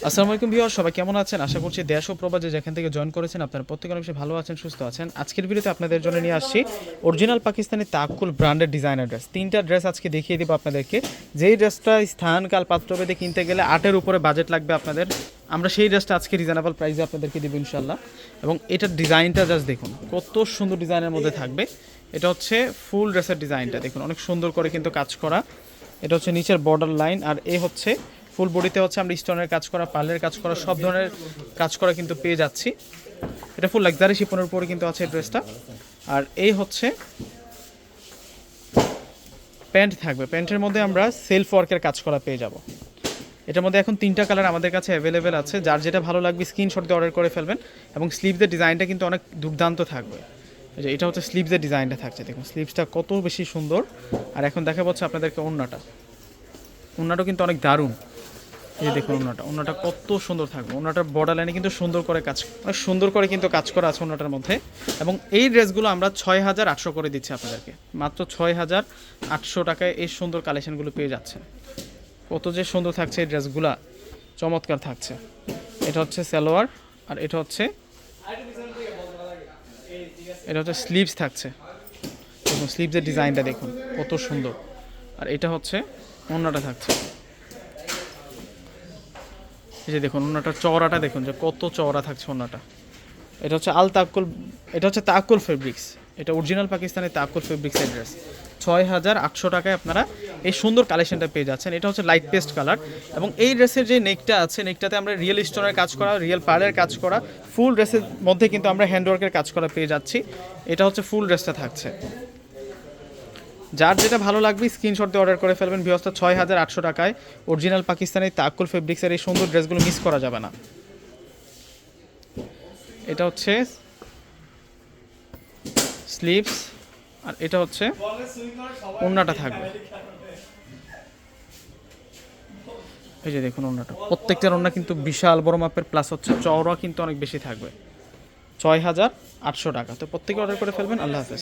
আসসালামু আলাইকুম ভিউয়ার, সবাই কেমন আছেন? আশা করছি দেশ ও প্রবাসে যেখান থেকে জয়েন করেছেন আপনারা প্রত্যেকে অনেক বেশি ভালো আছেন, সুস্থ আছেন। আজকের ভিডিওতে আপনাদের জন্য নিয়ে আসছি অরিজিনাল পাকিস্তানি তাকুল ব্র্যান্ডের ডিজাইনার ড্রেস। তিনটা ড্রেস আজকে দেখিয়ে দিব আপনাদেরকে। যেই ড্রেসটা স্থান কাল পাত্রভেদে কিনতে গেলে 8-এর উপরে বাজেট লাগবে আপনাদের, আমরা সেই ড্রেসটা আজকে রিজনেবল প্রাইসে আপনাদেরকে দেবো ইনশাল্লাহ। এবং এটার ডিজাইনটা জাস্ট দেখুন, কত সুন্দর ডিজাইনের মধ্যে থাকবে। এটা হচ্ছে ফুল ড্রেসের ডিজাইনটা দেখুন, অনেক সুন্দর করে কিন্তু কাজ করা। এটা হচ্ছে নিচের বর্ডার লাইন, আর এ হচ্ছে ফুল বডিতে হচ্ছে আমরা স্টোনের কাজ করা, পার্লের কাজ করা, সব ধরনের কাজ করা কিন্তু পেয়ে যাচ্ছি। এটা ফুল লাক্সারি শিপনের উপরে কিন্তু আছে ড্রেসটা। আর এই হচ্ছে প্যান্ট থাকবে, প্যান্টের মধ্যে আমরা সেলফ ওয়ার্কের কাজ করা পেয়ে যাব। এটার মধ্যে এখন 3টা কালার আমাদের কাছে অ্যাভেলেবেল আছে, যার যেটা ভালো লাগবে স্ক্রিনশট দিয়ে অর্ডার করে ফেলবেন। এবং স্লিভসের ডিজাইনটা কিন্তু অনেক দুর্দান্ত থাকবে। যে এটা হচ্ছে স্লিভসের ডিজাইনটা থাকছে, দেখুন স্লিভসটা কত বেশি সুন্দর। আর এখন দেখা যাচ্ছে আপনাদেরকে ওড়নাটাও কিন্তু অনেক দারুণ। এই দেখুন ওড়নাটা কত সুন্দর থাকবে। ওড়নাটার বর্ডার লাইনে কিন্তু সুন্দর করে কাজ, অনেক সুন্দর করে কিন্তু কাজ করা আছে ওড়নাটার মধ্যে। এবং এই ড্রেসগুলো আমরা 6,800 করে দিচ্ছি আপনাদেরকে, মাত্র 6,800 টাকায় এই সুন্দর কালেকশনগুলো পেয়ে যাচ্ছে। কত যে সুন্দর থাকছে এই ড্রেসগুলা, চমৎকার থাকছে। এটা হচ্ছে সালোয়ার, আর এটা হচ্ছে স্লিভস থাকছে। দেখুন স্লিভসের ডিজাইনটা দেখুন কত সুন্দর। আর এটা হচ্ছে ওড়নাটা থাকছে। এই যে দেখুন ওড়নাটার চওড়াটা দেখুন যে কত চওড়া থাকছে ওড়নাটা। এটা হচ্ছে এটা হচ্ছে তাকুল ফেব্রিক্স। এটা অরিজিনাল পাকিস্তানি তাকুল ফেব্রিক্সের ড্রেস। 6,800 টাকায় আপনারা এই সুন্দর কালেকশনটা পেয়ে যাচ্ছেন। এটা হচ্ছে লাইট পেস্ট কালার। এবং এই ড্রেসের যে নেকটা আছে, নেকটাতে আমরা রিয়েল স্টোনের কাজ করা, রিয়েল পার্লের কাজ করা, ফুল ড্রেসের মধ্যে কিন্তু আমরা হ্যান্ডওয়ার্কের কাজ করা পেয়ে যাচ্ছি। এটা হচ্ছে ফুল ড্রেসটা থাকছে। যার যেটা ভালো লাগবে স্ক্রিনশট দিয়ে অর্ডার করে ফেলবেন। ভিউয়ার্সটা 6,800 টাকায় অরিজিনাল পাকিস্তানি তাকুল ফেব্রিক্সের এই সুন্দর ড্রেসগুলো মিস করা যাবে না। এটা হচ্ছে স্লিভস, আর এটা হচ্ছে ওড়নাটা থাকবে। এই যে দেখুন ওড়নাটা, প্রত্যেকটার ওড়না কিন্তু বিশাল বড় মাপের, প্লাস হচ্ছে চওড়া কিন্তু অনেক বেশি থাকবে। 6,800 টাকা। তো প্রত্যেকে অর্ডার করে ফেলবেন। আল্লাহ হাফেজ।